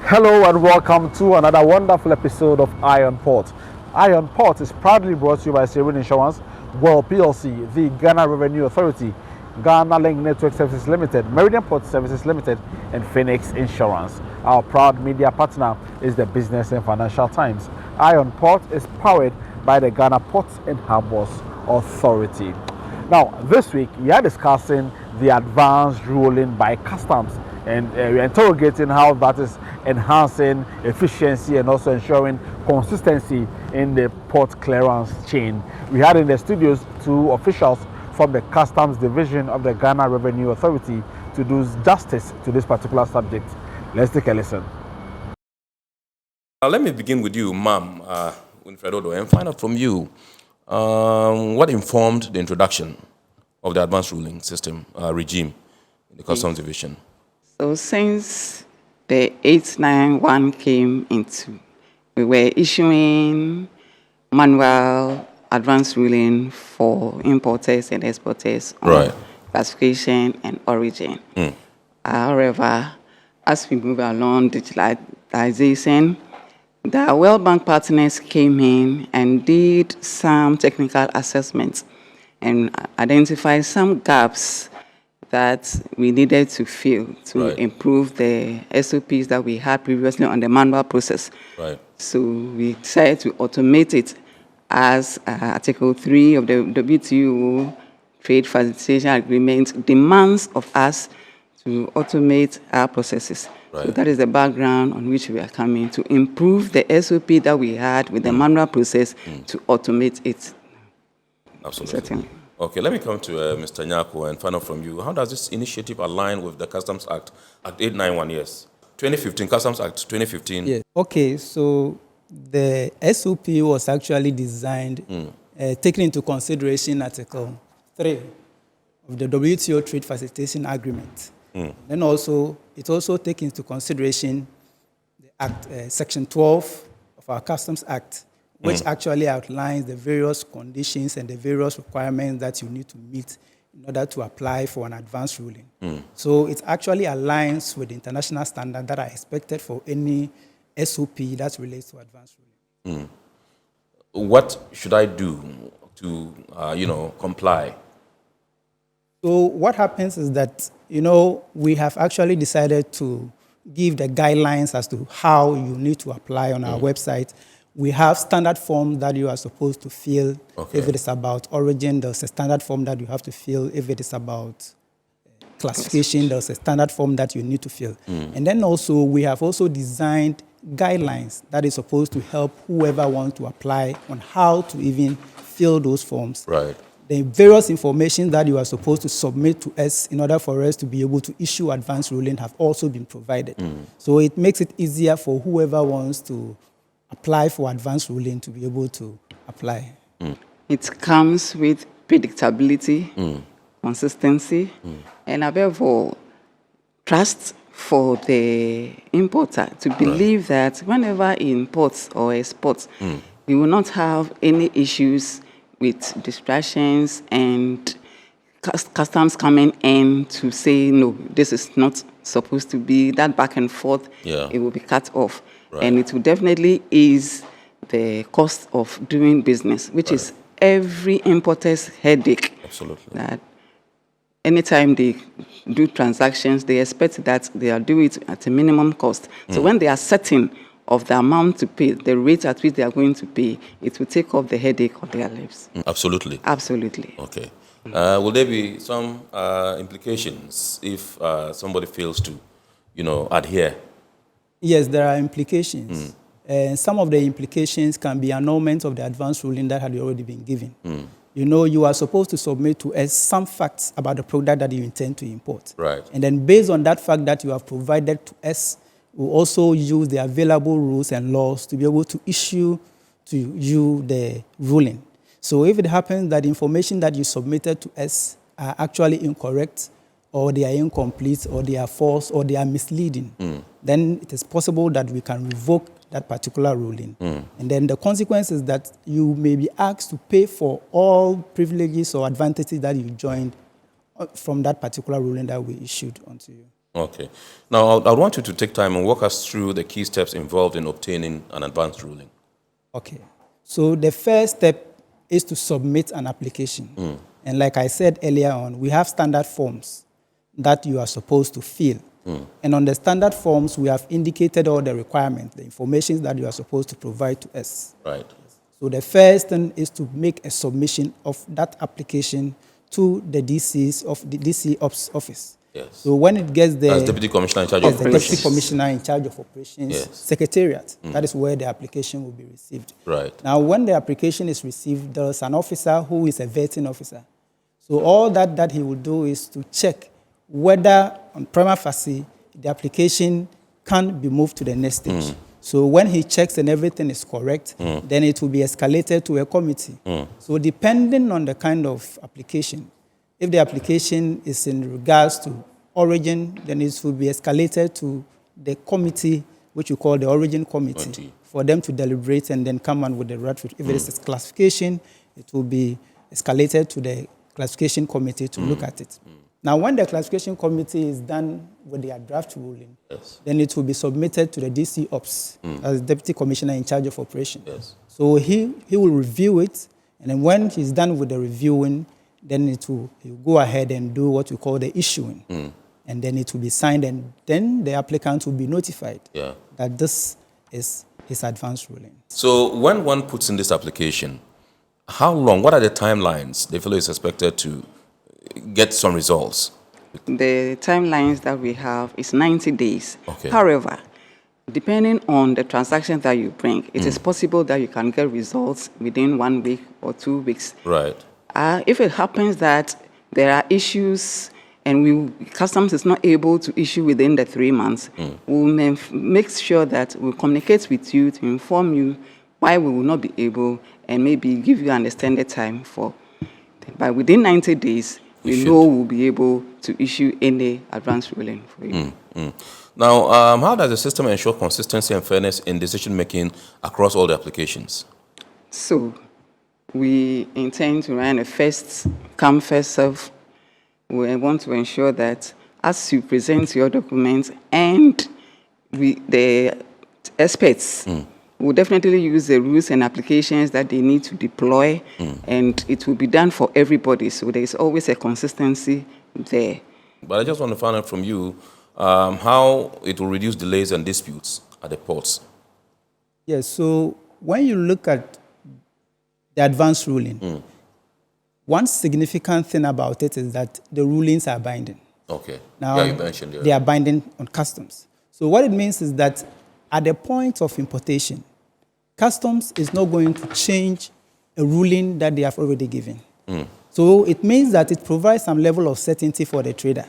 Hello and welcome to another wonderful episode of Iron Port. Iron Port is proudly brought to you by Serene Insurance, World PLC, the Ghana Revenue Authority, Ghana Link Network Services Limited, Meridian Port Services Limited, and Phoenix Insurance. Our proud media partner is the Business and Financial Times. Iron Port is powered by the Ghana Ports and Harbours Authority. Now, this week we are discussing the advanced ruling by customs, and we're interrogating how that is enhancing efficiency and also ensuring consistency in the port clearance chain. We had in the studios two officials from the Customs Division of the Ghana Revenue Authority to do justice to this particular subject. Let's take a listen. Let me begin with you, Ma'am Winfred Odo, and find out from you what informed the introduction of the advanced ruling system regime in the Customs Division. So since the 891 came into, we were issuing manual advanced ruling for importers and exporters on classification and origin. However, as we move along digitalization, the World Bank partners came in and did some technical assessments and identified some gaps that we needed to fill to improve the SOPs that we had previously on the manual process. So we decided to automate it as Article 3 of the WTO Trade Facilitation Agreement demands of us to automate our processes. So that is the background on which we are coming to improve the SOP that we had with the manual process to automate it. Absolutely. Certainly. Okay, let me come to Mr. Nyako and find out from you. How does this initiative align with the Customs Act 891, yes? 2015, Customs Act 2015. Yes. Okay, so the SOP was actually designed, taking into consideration Article 3 of the WTO Trade Facilitation Agreement. Then also, it also takes into consideration the Act, Section 12 of our Customs Act, which actually outlines the various conditions and the various requirements that you need to meet in order to apply for an advanced ruling. So it actually aligns with the international standard that are expected for any SOP that relates to advanced ruling. What should I do to, comply? So what happens is that, we have actually decided to give the guidelines as to how you need to apply on our website. We have standard forms that you are supposed to fill. If it is about origin, there's a standard form that you have to fill. If it is about classification, there's a standard form that you need to fill. And then also, we have also designed guidelines that is supposed to help whoever wants to apply on how to even fill those forms. The various information that you are supposed to submit to us in order for us to be able to issue advanced ruling have also been provided. So it makes it easier for whoever wants to apply for advanced ruling to be able to apply. It comes with predictability, consistency, and above all, trust for the importer to believe that whenever he imports or exports, he will not have any issues with distractions and customs coming in to say, no, this is not supposed to be, that back and forth, it will be cut off. And it will definitely ease the cost of doing business, which is every importer's headache. Absolutely. That anytime they do transactions, they expect that they'll do it at a minimum cost. So when they are certain of the amount to pay, the rate at which they are going to pay, it will take off the headache on their lives. Absolutely. Absolutely. Okay. Will there be some implications if somebody fails to, adhere? Yes, there are implications. Some of the implications can be annulment of the advanced ruling that had already been given. You are supposed to submit to us some facts about the product that you intend to import. And then based on that fact that you have provided to us, we'll also use the available rules and laws to be able to issue to you the ruling. So if it happens that the information that you submitted to us are actually incorrect, or they are incomplete, or they are false, or they are misleading, then it is possible that we can revoke that particular ruling. And then the consequence is that you may be asked to pay for all privileges or advantages that you joined from that particular ruling that we issued onto you. Okay. Now, I want you to take time and walk us through the key steps involved in obtaining an advanced ruling. Okay. So the first step is to submit an application. And like I said earlier on, we have standard forms that you are supposed to fill. And on the standard forms, we have indicated all the requirements, the information that you are supposed to provide to us. Right. So the first thing is to make a submission of that application to the DC Ops office. Yes. So when it gets there, as Deputy Commissioner in charge as of the operations. Deputy Commissioner in charge of operations, Yes. Secretariat, that is where the application will be received. Right. Now, when the application is received, there is an officer who is a vetting officer. So all that he will do is to check whether on prima facie the application can be moved to the next stage. So when he checks and everything is correct, then it will be escalated to a committee. So depending on the kind of application, if the application is in regards to origin, then it will be escalated to the committee, which we call the origin committee, for them to deliberate and then come on with the right. If it is a classification, it will be escalated to the classification committee to look at it. Now, when the classification committee is done with their draft ruling, then it will be submitted to the DC Ops as Deputy Commissioner in charge of operations. Yes. So he will review it, and then when he's done with the reviewing, then he'll go ahead and do what we call the issuing. And then it will be signed, and then the applicant will be notified that this is his advance ruling. So when one puts in this application, how long, what are the timelines the fellow is expected to get some results? The timelines that we have is 90 days. Okay. However, depending on the transaction that you bring, it is possible that you can get results within 1 week or 2 weeks. Right. If it happens that there are issues and customs is not able to issue within the 3 months, we'll make sure that we'll communicate with you to inform you why we will not be able and maybe give you an extended time for. But within 90 days, we know we'll be able to issue any advance ruling for you. Now, how does the system ensure consistency and fairness in decision-making across all the applications? So, we intend to run a first-come, first-serve. We want to ensure that as you present your documents and the experts will definitely use the rules and applications that they need to deploy, and it will be done for everybody. So there is always a consistency there. But I just want to find out from you how it will reduce delays and disputes at the ports. Yes, so when you look at the advance ruling, one significant thing about it is that the rulings are binding. Okay. Now, you mentioned they are binding on customs. So what it means is that at the point of importation, customs is not going to change a ruling that they have already given. So it means that it provides some level of certainty for the trader.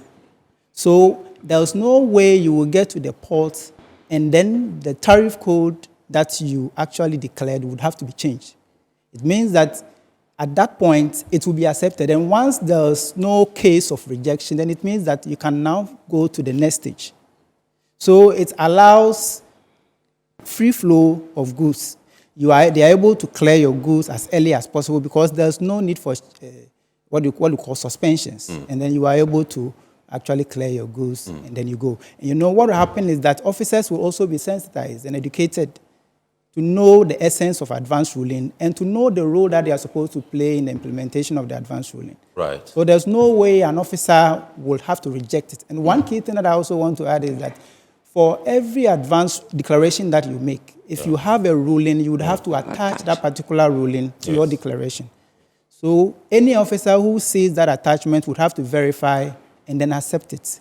So there's no way you will get to the port and then the tariff code that you actually declared would have to be changed. It means that at that point, it will be accepted. And once there's no case of rejection, then it means that you can now go to the next stage. So it allows free flow of goods. They are able to clear your goods as early as possible because there's no need for what you call suspensions. And then you are able to actually clear your goods, and then you go. And you know what will happen is that officers will also be sensitized and educated to know the essence of advance ruling and to know the role that they are supposed to play in the implementation of the advance ruling. Right. So there's no way an officer will have to reject it. And one key thing that I also want to add is that for every advance declaration that you make, if you have a ruling, you would have to attach that particular ruling to your declaration. So any officer who sees that attachment would have to verify and then accept it.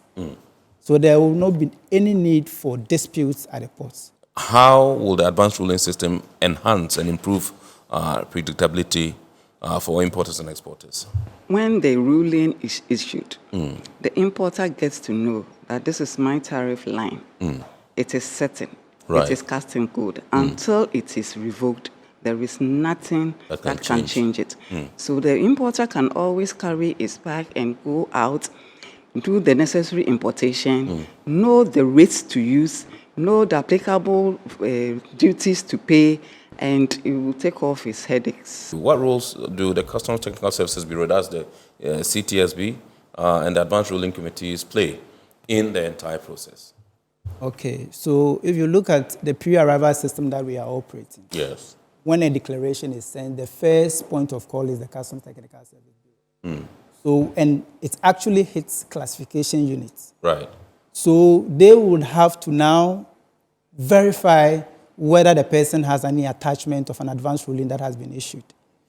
So there will not be any need for disputes at the ports. How will the advanced ruling system enhance and improve predictability for importers and exporters? When the ruling is issued, the importer gets to know that this is my tariff line. It is certain. Right. It is casting code. Until it is revoked, there is nothing that can change it. So the importer can always carry his bag and go out, do the necessary importation, know the rates to use, know the applicable duties to pay, and it will take off his headaches. What roles do the Customs Technical Services Bureau, that's the CTSB, and the Advanced Ruling Committees play in the entire process. Okay, so if you look at the pre-arrival system that we are operating, Yes. when a declaration is sent, the first point of call is the Customs Technical Service Bureau. So, and it actually hits classification units. Right. So they would have to now verify whether the person has any attachment of an advance ruling that has been issued.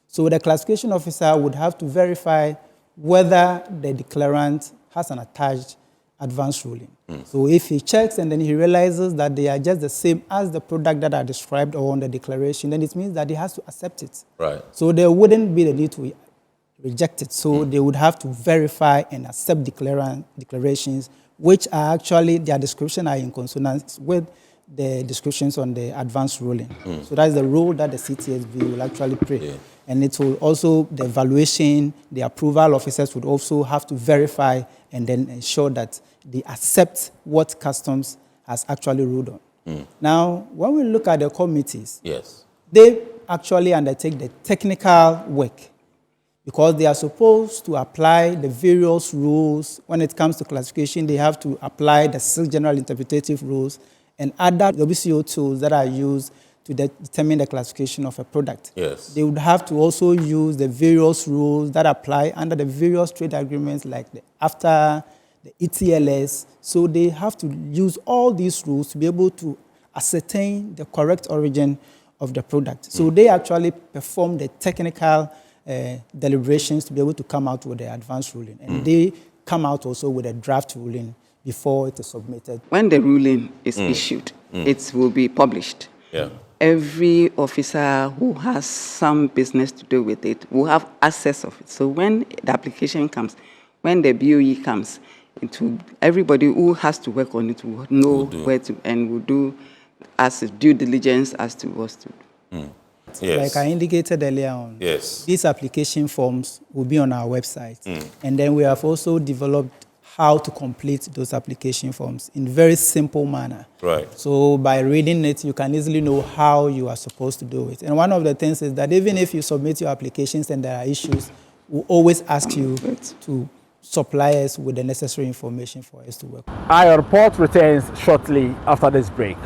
So the classification officer would have to verify whether the declarant has an attached advance ruling. So if he checks and then he realizes that they are just the same as the product that are described or on the declaration, then it means that he has to accept it. Right. So there wouldn't be the need to reject it. So they would have to verify and accept declarations, which are actually, their description are in consonance with the descriptions on the advance ruling. So that's the role that the CTSB will actually play. Yeah. And it will also, the evaluation, the approval officers would also have to verify and then ensure that they accept what customs has actually ruled on. Now, when we look at the committees, Yes. they actually undertake the technical work because they are supposed to apply the various rules. When it comes to classification, they have to apply the 6 general interpretative rules and other WCO tools that are used to determine the classification of a product. Yes. They would have to also use the various rules that apply under the various trade agreements like the AFTA, the ETLS. So they have to use all these rules to be able to ascertain the correct origin of the product. So they actually perform the technical deliberations to be able to come out with the advanced ruling. And they come out also with a draft ruling before it is submitted. When the ruling is issued, it will be published. Yeah. Every officer who has some business to do with it will have access of it. So when the application comes, when the BOE comes, everybody who has to work on it will know where to, and will do as due diligence as to what to do. Yes. Like I indicated earlier on, Yes. these application forms will be on our website. And then we have also developed how to complete those application forms in very simple manner. Right. So by reading it, you can easily know how you are supposed to do it. And one of the things is that even if you submit your applications and there are issues, we'll always ask you to supply us with the necessary information for us to work. Our report returns shortly after this break.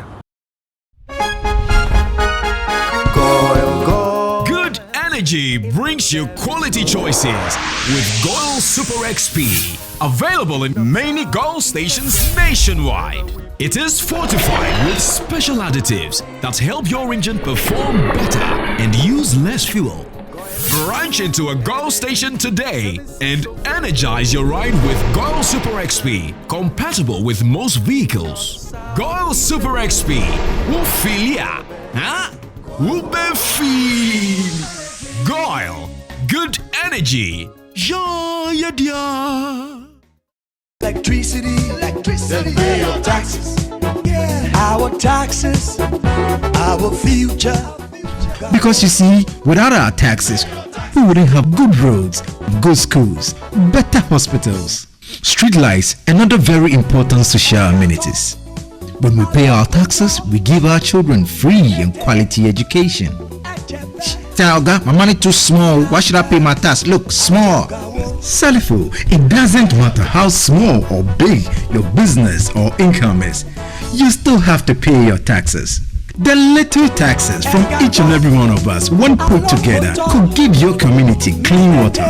Good energy brings you quality choices with Goil Super XP. Available in many Goil stations nationwide. It is fortified with special additives that help your engine perform better and use less fuel. Branch into a Goil station today and energize your ride with Goil Super XP, compatible with most vehicles. Goil Super XP, Wufilia, huh? Wubefeel. Goil, good energy. Yeah, yeah. Electricity, then pay your taxes. Yeah. Our taxes, our future. Because you see, without our taxes, we wouldn't have good roads, good schools, better hospitals, street lights, and other very important social amenities. When we pay our taxes, we give our children free and quality education. Talga, my money too small. Why should I pay my tax? Look, small. Salifo, it doesn't matter how small or big your business or income is. You still have to pay your taxes. The little taxes from each and every one of us, when put together, could give your community clean water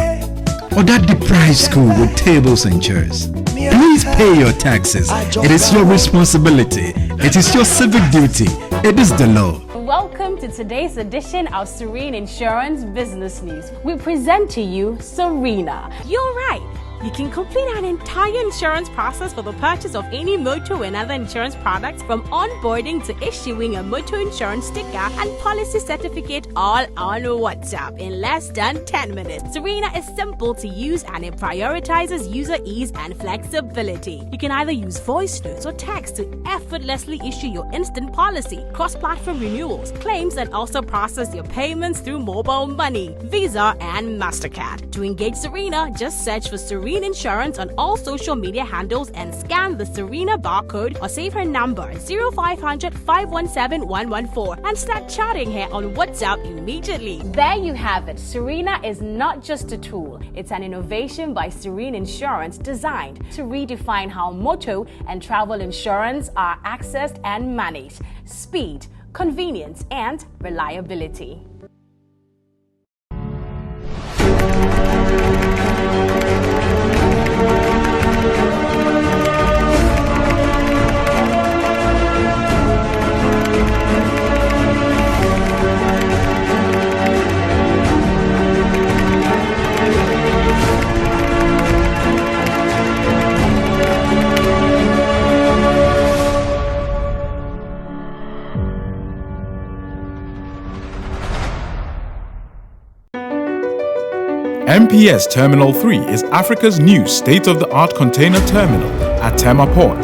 or that deprived school with tables and chairs. Please pay your taxes. It is your responsibility. It is your civic duty. It is the law. Welcome to today's edition of Serene Insurance Business News. We present to you Serena. You're right. You can complete an entire insurance process for the purchase of any motor and other insurance products, from onboarding to issuing a motor insurance sticker and policy certificate, all on WhatsApp in less than 10 minutes. Serena is simple to use and it prioritizes user ease and flexibility. You can either use voice notes or text to effortlessly issue your instant policy, cross-platform renewals, claims, and also process your payments through mobile money, Visa, and MasterCard. To engage Serena, just search for Serena Serene Insurance on all social media handles and scan the Serena barcode or save her number 0500 517 114 and start chatting her on WhatsApp immediately. There you have it. Serena is not just a tool, it's an innovation by Serene Insurance designed to redefine how motor and travel insurance are accessed and managed. Speed, convenience, and reliability. MPS Terminal 3 is Africa's new state-of-the-art container terminal at Tema Port.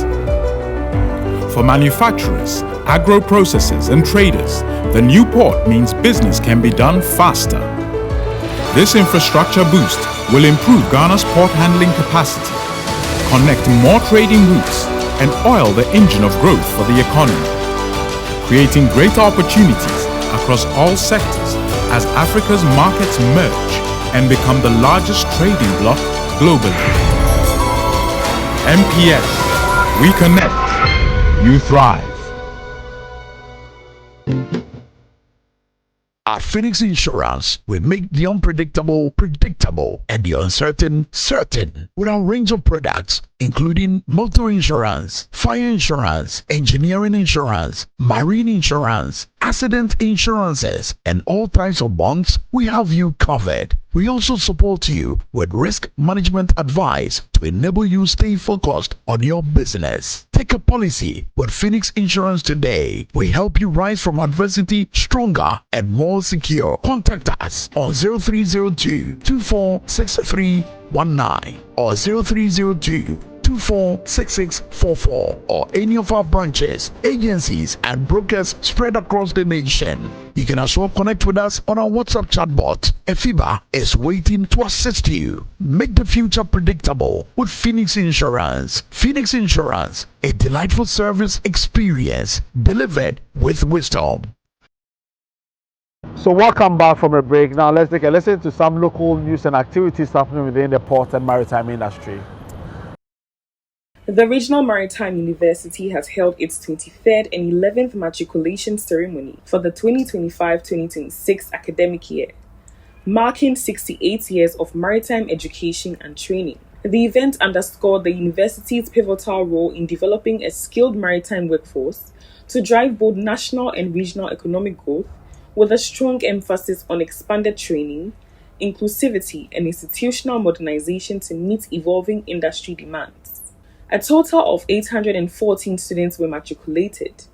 For manufacturers, agro-processors and traders, the new port means business can be done faster. This infrastructure boost will improve Ghana's port handling capacity, connect more trading routes, and oil the engine of growth for the economy, creating greater opportunities across all sectors as Africa's markets merge and become the largest trading bloc globally. MPS, we connect, you thrive. At Phoenix Insurance, we make the unpredictable predictable and the uncertain certain with our range of products, including motor insurance, fire insurance, engineering insurance, marine insurance, accident insurances, and all types of bonds. We have you covered. We also support you with risk management advice to enable you stay focused on your business. Take a policy with Phoenix Insurance today. We help you rise from adversity stronger and more secure. Contact us on 0302 246319 or 0302 246644 or any of our branches, agencies, and brokers spread across the nation. You can as well connect with us on our WhatsApp chatbot. Efiba is waiting to assist you. Make the future predictable with Phoenix Insurance. Phoenix Insurance, a delightful service experience delivered with wisdom. So welcome back from a break. Now let's take a listen to some local news and activities happening within the port and maritime industry. The Regional Maritime University has held its 23rd and 11th matriculation ceremony for the 2025-2026 academic year, marking 68 years of maritime education and training. The event underscored the university's pivotal role in developing a skilled maritime workforce to drive both national and regional economic growth, with a strong emphasis on expanded training, inclusivity, and institutional modernization to meet evolving industry demands. A total of 814 students were matriculated,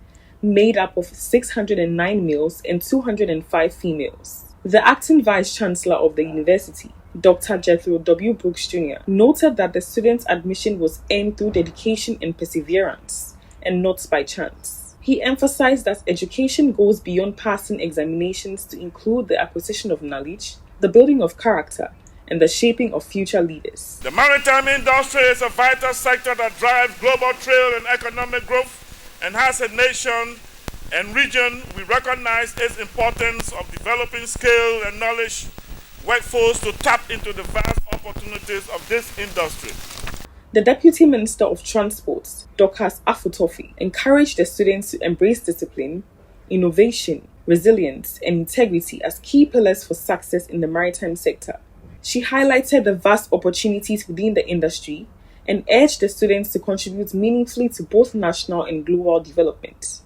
made up of 609 males and 205 females. The acting vice-chancellor of the university, Dr. Jethro W. Brooks Jr., noted that the students' admission was earned through dedication and perseverance, and not by chance. He emphasized that education goes beyond passing examinations to include the acquisition of knowledge, the building of character, and the shaping of future leaders. The maritime industry is a vital sector that drives global trade and economic growth, and as a nation and region, we recognize its importance of developing skill and knowledge workforce to tap into the vast opportunities of this industry. The Deputy Minister of Transport, Dr. Afutofi, encouraged the students to embrace discipline, innovation, resilience, and integrity as key pillars for success in the maritime sector. She highlighted the vast opportunities within the industry and urged the students to contribute meaningfully to both national and global development.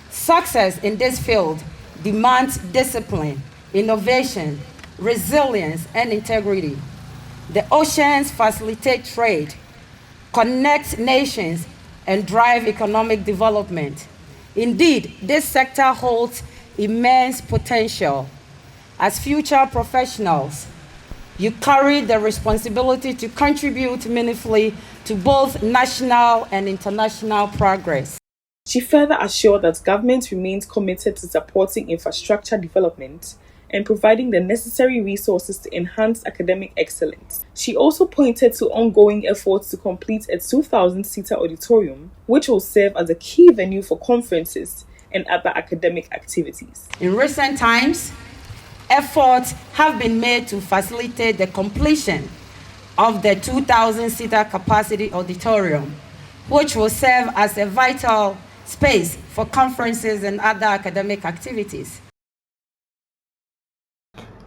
Success in this field demands discipline, innovation, resilience, and integrity. The oceans facilitate trade, connect nations, and drive economic development. Indeed, this sector holds immense potential. As future professionals, you carry the responsibility to contribute meaningfully to both national and international progress. She further assured that government remains committed to supporting infrastructure development and providing the necessary resources to enhance academic excellence. She also pointed to ongoing efforts to complete a 2,000-seater auditorium, which will serve as a key venue for conferences and other academic activities. In recent times, efforts have been made to facilitate the completion of the 2,000-seater capacity auditorium, which will serve as a vital space for conferences and other academic activities.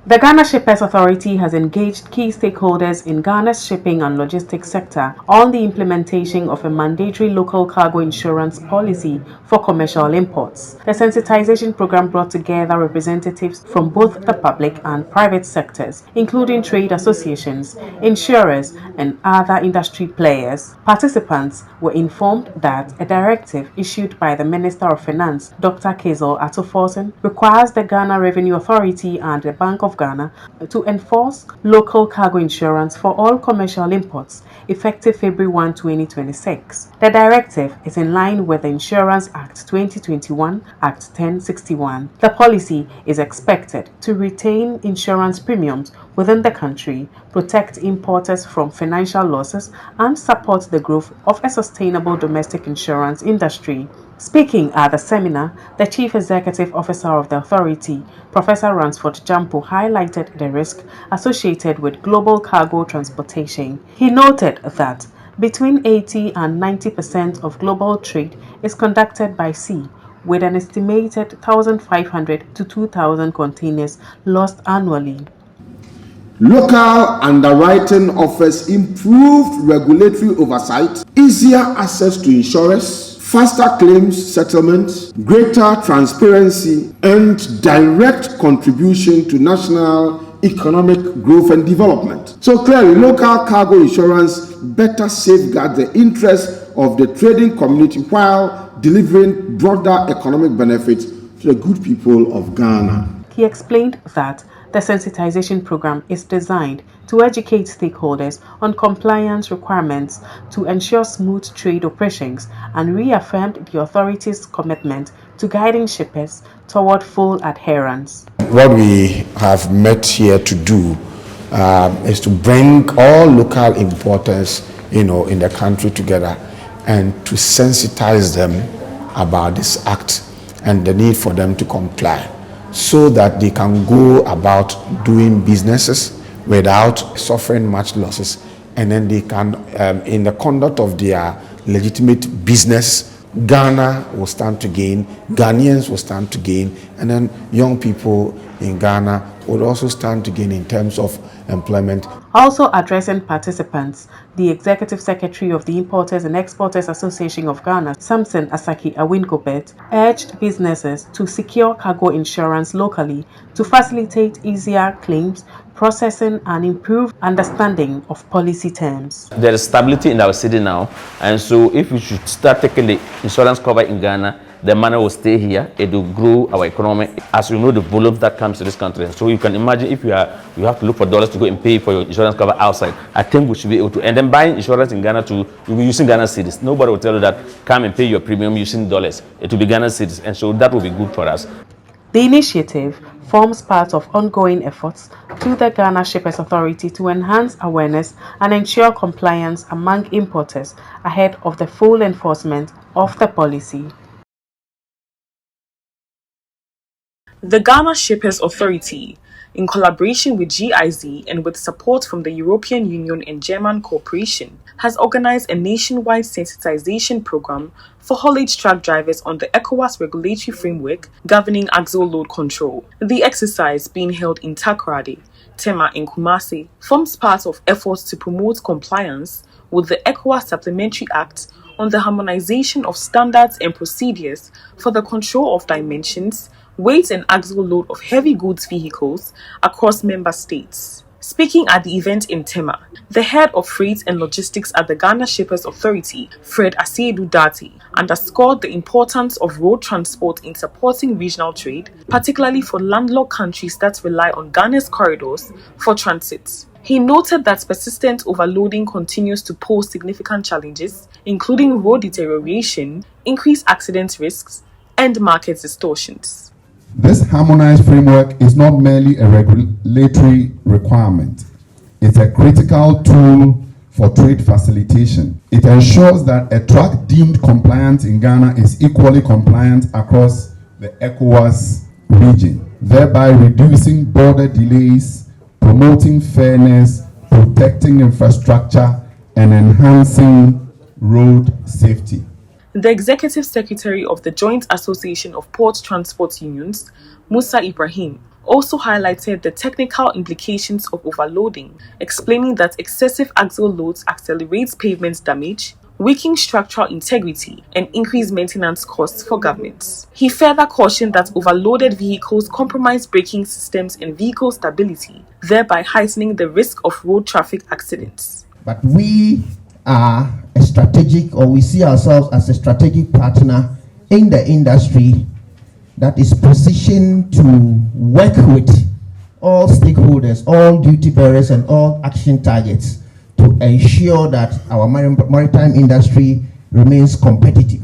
The Ghana Shippers Authority has engaged key stakeholders in Ghana's shipping and logistics sector on the implementation of a mandatory local cargo insurance policy for commercial imports. The sensitization program brought together representatives from both the public and private sectors, including trade associations, insurers, and other industry players. Participants were informed that a directive issued by the Minister of Finance, Dr. Kezel Atoforsen, requires the Ghana Revenue Authority and the Bank of Ghana to enforce local cargo insurance for all commercial imports effective February 1, 2026. The directive is in line with the Insurance Act 2021, Act 1061. The policy is expected to retain insurance premiums within the country, protect importers from financial losses, and support the growth of a sustainable domestic insurance industry. Speaking at the seminar, the Chief Executive Officer of the authority, Professor Ransford Jampo, highlighted the risk associated with global cargo transportation. He noted that between 80 and 90% of global trade is conducted by sea, with an estimated 1,500 to 2,000 containers lost annually. Local underwriting offers improved regulatory oversight, easier access to insurers, faster claims settlements, greater transparency, and direct contribution to national economic growth and development. So clearly, local cargo insurance better safeguards the interests of the trading community while delivering broader economic benefits to the good people of Ghana. He explained that the sensitization program is designed to educate stakeholders on compliance requirements to ensure smooth trade operations, and reaffirmed the authority's commitment to guiding shippers toward full adherence. What we have met here to do is to bring all local importers, in the country together and to sensitize them about this act and the need for them to comply, so that they can go about doing businesses without suffering much losses, and then they can, in the conduct of their legitimate business, Ghana will stand to gain, Ghanaians will stand to gain, and then young people in Ghana would also stand to gain in terms of employment. Also addressing participants, the Executive Secretary of the Importers and Exporters Association of Ghana, Samson Asaki Awingobet, urged businesses to secure cargo insurance locally to facilitate easier claims, processing, and improve understanding of policy terms. There is stability in our city now, and so if we should start taking the insurance cover in Ghana, the money will stay here, it will grow our economy. As you know, the volume that comes to this country. So you can imagine if you have to look for dollars to go and pay for your insurance cover outside. I think we should be able to. And then buying insurance in Ghana too, you'll be using Ghana cedis. Nobody will tell you that come and pay your premium using dollars. It will be Ghana cedis, and so that will be good for us. The initiative forms part of ongoing efforts to the Ghana Shippers Authority to enhance awareness and ensure compliance among importers ahead of the full enforcement of the policy. The Ghana Shippers Authority, in collaboration with GIZ and with support from the European Union and German cooperation, has organized a nationwide sensitization program for haulage truck drivers on the ECOWAS regulatory framework governing axle load control. The exercise, being held in Takoradi, Tema in Kumasi, forms part of efforts to promote compliance with the ECOWAS Supplementary Act on the harmonization of standards and procedures for the control of dimensions, weight and axle load of heavy goods vehicles across member states. Speaking at the event in Tema, the head of freight and logistics at the Ghana Shippers Authority, Fred Asiedu Dati, underscored the importance of road transport in supporting regional trade, particularly for landlocked countries that rely on Ghana's corridors for transit. He noted that persistent overloading continues to pose significant challenges, including road deterioration, increased accident risks, and market distortions. This harmonized framework is not merely a regulatory requirement. It's a critical tool for trade facilitation. It ensures that a truck deemed compliant in Ghana is equally compliant across the ECOWAS region, thereby reducing border delays, promoting fairness, protecting infrastructure, and enhancing road safety. The Executive Secretary of the Joint Association of Port Transport Unions, Musa Ibrahim, also highlighted the technical implications of overloading, explaining that excessive axle loads accelerates pavement damage, weaken structural integrity, and increase maintenance costs for governments. He further cautioned that overloaded vehicles compromise braking systems and vehicle stability, thereby heightening the risk of road traffic accidents. But we are a strategic, or we see ourselves as a strategic partner in the industry that is positioned to work with all stakeholders, all duty bearers, and all action targets to ensure that our maritime industry remains competitive.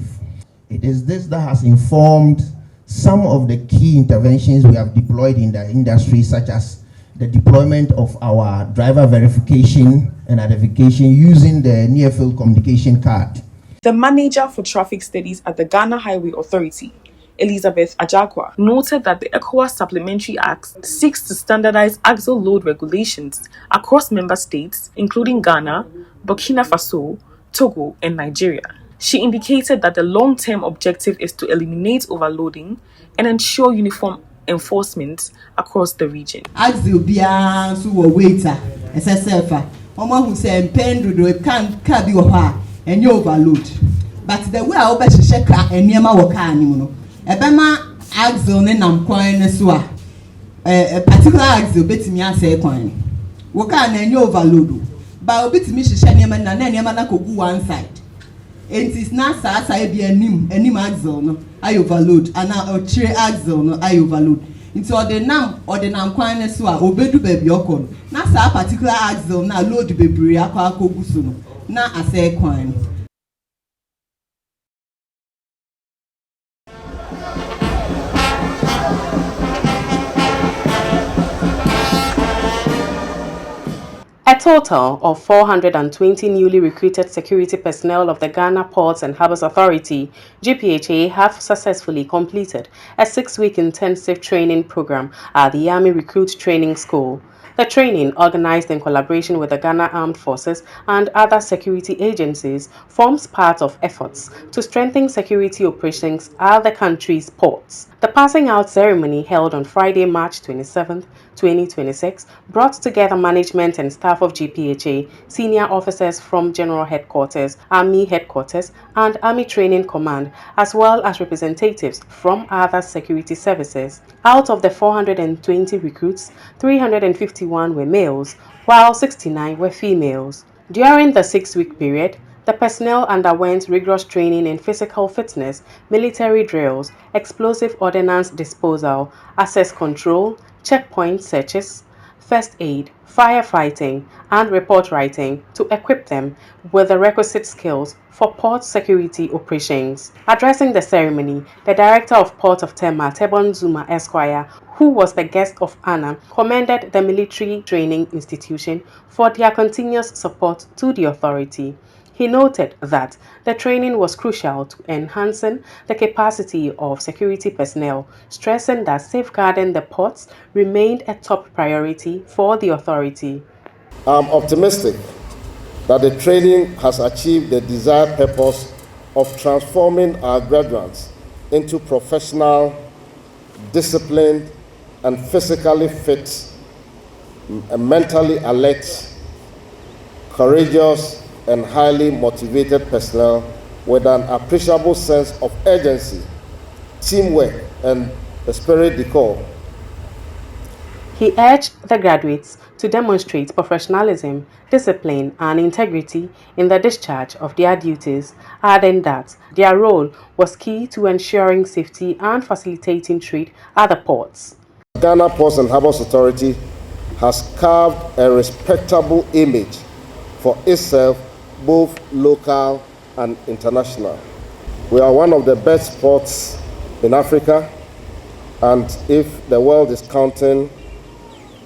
It is this that has informed some of the key interventions we have deployed in the industry, such as the deployment of our driver verification and identification using the near-field communication card. The manager for traffic studies at the Ghana Highway Authority, Elizabeth Ajakwa, noted that the ECOWAS Supplementary Act seeks to standardize axle load regulations across member states, including Ghana, Burkina Faso, Togo, and Nigeria. She indicated that the long-term objective is to eliminate overloading and ensure uniform enforcement across the region. Axle bia so wo waiter SSF omo who say pen do can be and you overload. But the way I obe hye car eniema wo car anim no ebema axle ne nam kwan ne so a particular axle betimi ase kwan wo car na enye overload ba obetimi hye eniema na eniema na kogu one side. It is not sa be anim axle no I overload and now tire axle no I overload. Into the nam kwan ne so a obedu baby okon na sa particular axle na load bebre akwa akogu so no na ase kwan. A total of 420 newly recruited security personnel of the Ghana Ports and Harbours Authority, GPHA, have successfully completed a 6-week intensive training program at the Army Recruit Training School. The training, organized in collaboration with the Ghana Armed Forces and other security agencies, forms part of efforts to strengthen security operations at the country's ports. The passing out ceremony, held on Friday, March 27, 2026, brought together management and staff of GPHA, senior officers from General Headquarters, Army Headquarters, and Army Training Command, as well as representatives from other security services. Out of the 420 recruits, 351 were males, while 69 were females. During the 6-week period, the personnel underwent rigorous training in physical fitness, military drills, explosive ordnance disposal, access control, checkpoint searches, first aid, firefighting, and report writing to equip them with the requisite skills for port security operations. Addressing the ceremony, the Director of Port of Tema, Tebon Zuma Esquire, who was the guest of honor, commended the Military Training Institution for their continuous support to the authority. He noted that the training was crucial to enhancing the capacity of security personnel, stressing that safeguarding the ports remained a top priority for the authority. I'm optimistic that the training has achieved the desired purpose of transforming our graduates into professional, disciplined, and physically fit, mentally alert, courageous, and highly motivated personnel with an appreciable sense of urgency, teamwork, and esprit de corps. He urged the graduates to demonstrate professionalism, discipline, and integrity in the discharge of their duties, adding that their role was key to ensuring safety and facilitating trade at the ports. Ghana Ports and Harbours Authority has carved a respectable image for itself, both local and international. We are one of the best ports in Africa, And if the world is counting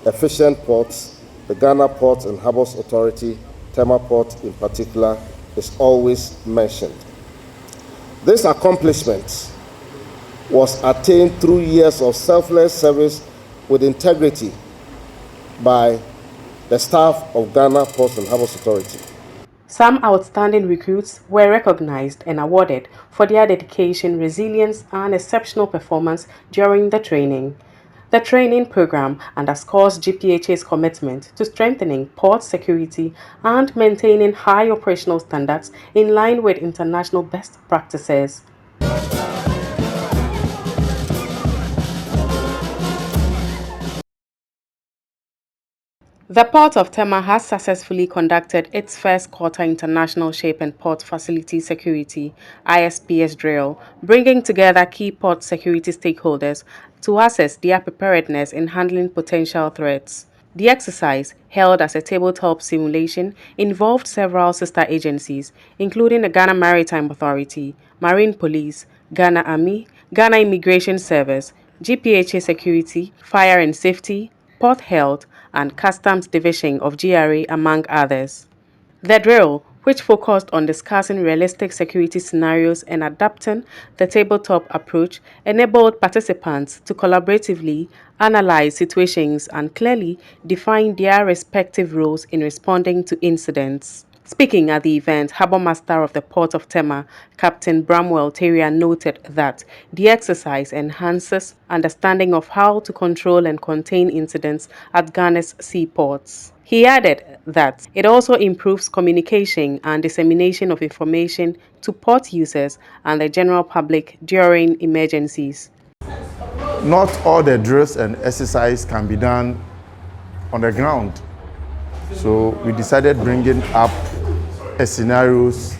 efficient ports, the Ghana Ports and Harbours Authority, Tema Port in particular, is always mentioned. This accomplishment was attained through years of selfless service with integrity by the staff of Ghana Ports and Harbours Authority. Some outstanding recruits were recognized and awarded for their dedication, resilience, and exceptional performance during the training. The training program underscores GPHA's commitment to strengthening port security and maintaining high operational standards in line with international best practices. The Port of Tema has successfully conducted its first quarter International Ship and Port Facility Security (ISPS) drill, bringing together key port security stakeholders to assess their preparedness in handling potential threats. The exercise, held as a tabletop simulation, involved several sister agencies, including the Ghana Maritime Authority, Marine Police, Ghana Army, Ghana Immigration Service, GPHA Security, Fire and Safety, Port Health, and Customs Division of GRA, among others. The drill, which focused on discussing realistic security scenarios and adapting the tabletop approach, enabled participants to collaboratively analyze situations and clearly define their respective roles in responding to incidents. Speaking at the event, Harbour Master of the Port of Tema, Captain Bramwell Terrier, noted that the exercise enhances understanding of how to control and contain incidents at Ghana's seaports. He added that it also improves communication and dissemination of information to port users and the general public during emergencies. Not all the drills and exercises can be done on the ground. So we decided bringing up scenarios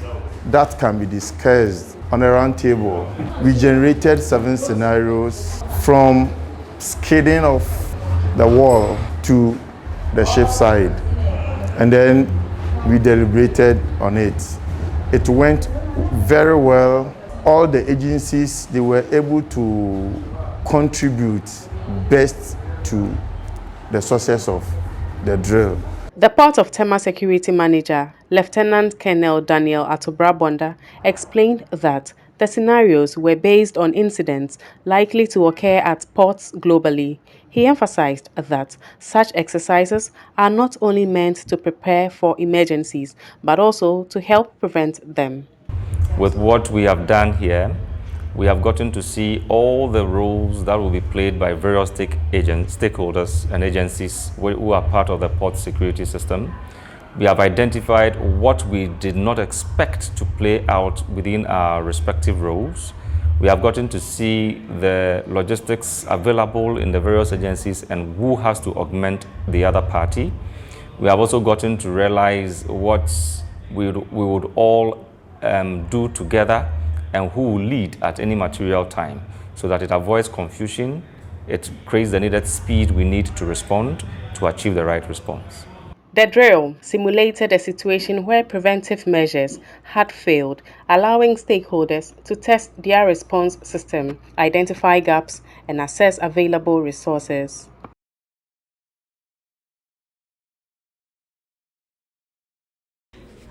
that can be discussed on a round table. We generated 7 scenarios from skidding off the wall to the ship side, and then we deliberated on it. It went very well. All the agencies, they were able to contribute best to the success of the drill. The Port of Tema Security Manager, Lieutenant Colonel Daniel Atobrabonda, explained that the scenarios were based on incidents likely to occur at ports globally. He emphasized that such exercises are not only meant to prepare for emergencies, but also to help prevent them. With what we have done here, we have gotten to see all the roles that will be played by various stakeholders and agencies who are part of the port security system. We have identified what we did not expect to play out within our respective roles. We have gotten to see the logistics available in the various agencies and who has to augment the other party. We have also gotten to realize what we would all do together and who will lead at any material time, so that it avoids confusion, it creates the needed speed we need to respond to achieve the right response. The drill simulated a situation where preventive measures had failed, allowing stakeholders to test their response system, identify gaps, and assess available resources.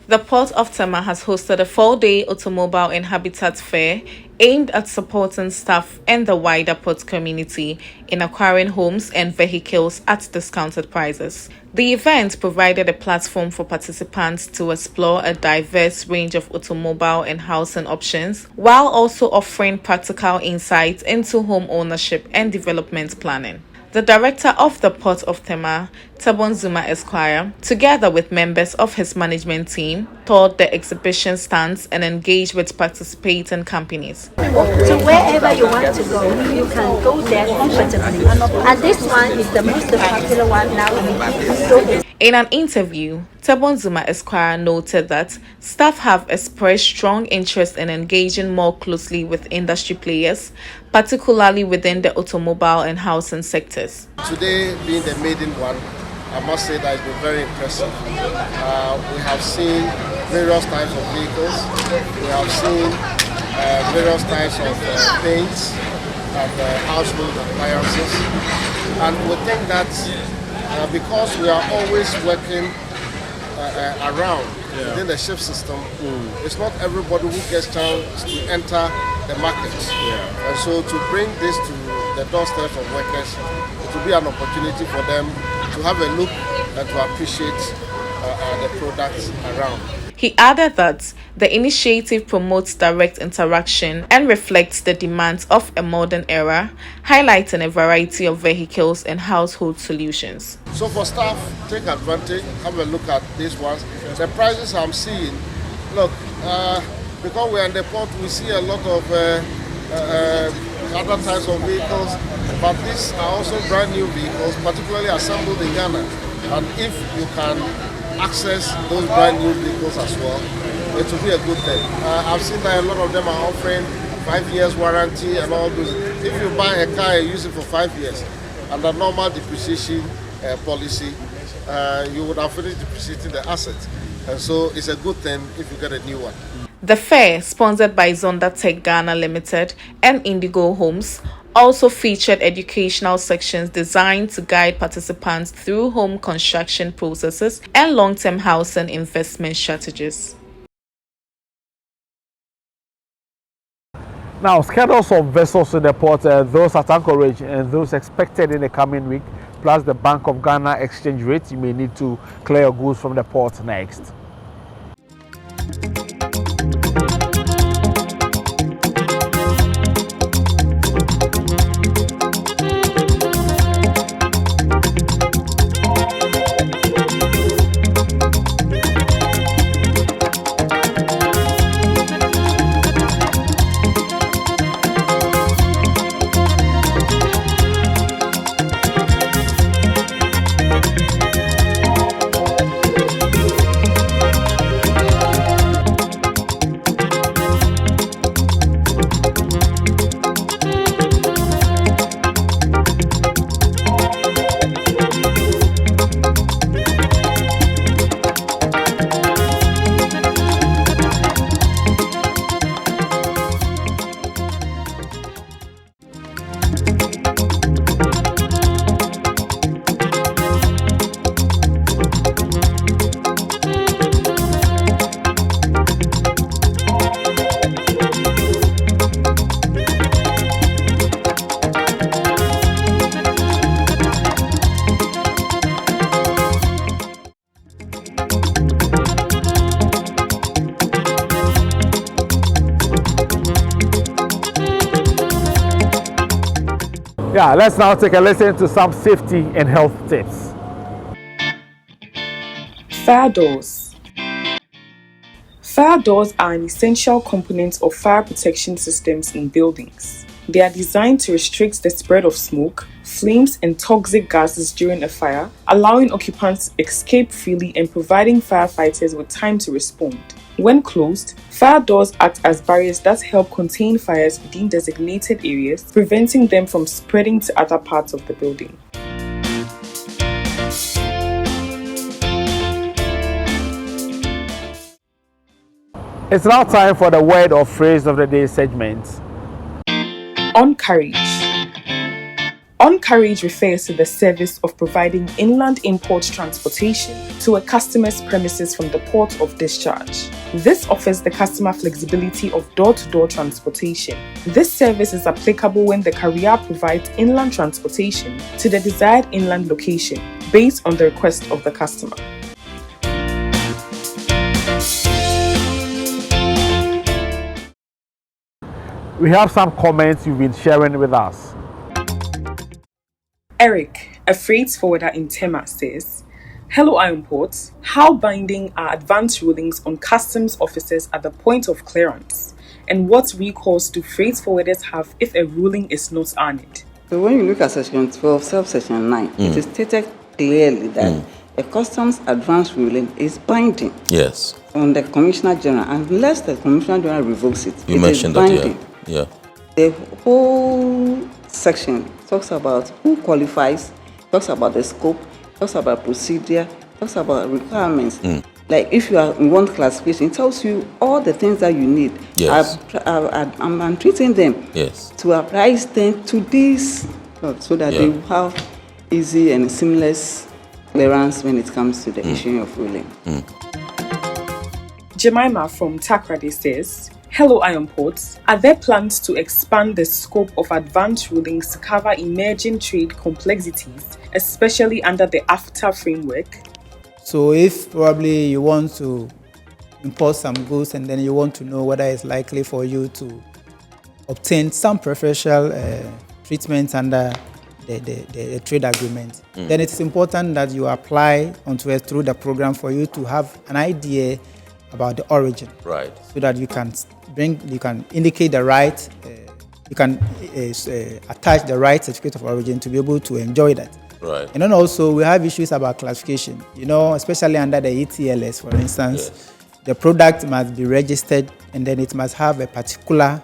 The Port of Tema has hosted a 4-day automobile and habitat fair aimed at supporting staff and the wider port community in acquiring homes and vehicles at discounted prices. The event provided a platform for participants to explore a diverse range of automobile and housing options, while also offering practical insights into home ownership and development planning. The director of the Port of Tema, Tabon Zuma Esquire, together with members of his management team, toured the exhibition stands and engaged with participating companies. So wherever you want to go, you can go there comfortably. And this one is the most popular one now. In an interview, Tabon Zuma Esquire noted that staff have expressed strong interest in engaging more closely with industry players, particularly within the automobile and housing sectors. Today being the maiden one, I must say that it's been very impressive. We have seen various types of vehicles, we have seen various types of paints, and household appliances. And we think that because we are always working around within the shift system, it's not everybody who gets chance to enter the market. And so to bring this to the doorstep of workers, it will be an opportunity for them to have a look and to appreciate the products around. He added that the initiative promotes direct interaction and reflects the demands of a modern era, highlighting a variety of vehicles and household solutions. So for staff, take advantage, have a look at these ones. The prices I'm seeing, look, because we're in the port, we see a lot of other types of vehicles, but these are also brand new vehicles, particularly assembled in Ghana. And if you can access those brand new vehicles as well, it will be a good thing. I've seen that a lot of them are offering 5 years warranty and all those. If you buy a car and use it for 5 years, under normal depreciation policy, you would have finished depreciating the asset. And so it's a good thing if you get a new one. The fair, sponsored by Zonda Tech Ghana Limited and Indigo Homes, also featured educational sections designed to guide participants through home construction processes and long-term housing investment strategies. Now, schedules of vessels in the port, those at anchorage and those expected in the coming week, plus the Bank of Ghana exchange rate, you may need to clear your goods from the port next. Yeah, let's now take a listen to some safety and health tips. Fire doors. Fire doors are an essential component of fire protection systems in buildings. They are designed to restrict the spread of smoke, flames, and toxic gases during a fire, allowing occupants to escape freely and providing firefighters with time to respond. When closed, fire doors act as barriers that help contain fires within designated areas, preventing them from spreading to other parts of the building. It's now time for the word or phrase of the day segment. On carriage. On carriage refers to the service of providing inland import transportation to a customer's premises from the port of discharge. This offers the customer flexibility of door-to-door transportation. This service is applicable when the carrier provides inland transportation to the desired inland location based on the request of the customer. We have some comments you've been sharing with us. Eric, a freight forwarder in Tema, says, "Hello Iron Port, how binding are advance rulings on customs officers at the point of clearance? And what recourse do freight forwarders have if a ruling is not honored?" So when you look at section 12, subsection 9, it is stated clearly that a customs advance ruling is binding. Yes. On the Commissioner General, unless the Commissioner General revokes it. You mentioned that, yeah. The whole section talks about who qualifies, talks about the scope, talks about procedure, talks about requirements. Like if you want classification, it tells you all the things that you need. Yes. I'm treating them. Yes. To apply them to this, so that they will have easy and seamless clearance when it comes to the issuing of ruling. Jemima from Takrade says, hello Iron Ports. Are there plans to expand the scope of advanced rulings to cover emerging trade complexities, especially under the AFTA framework? So if probably you want to import some goods and then you want to know whether it's likely for you to obtain some preferential treatment under the trade agreement, then it's important that you apply onto it through the program for you to have an idea about the origin. Right. So that you can indicate the right, you can attach the right certificate of origin to be able to enjoy that. Right. And then also we have issues about classification, especially under the ETLS, for instance, the product must be registered and then it must have a particular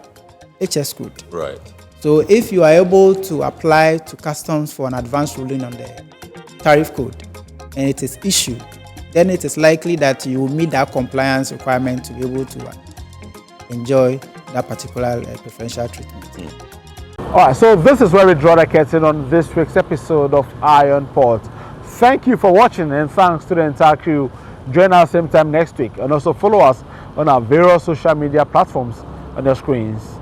HS code. Right. So if you are able to apply to customs for an advanced ruling on the tariff code and it is issued, then it is likely that you will meet that compliance requirement to be able to enjoy that particular preferential treatment. All right, so this is where we draw the curtain on this week's episode of Iron Port. Thank you for watching and thanks to the entire crew. Join us same time next week and also follow us on our various social media platforms on your screens.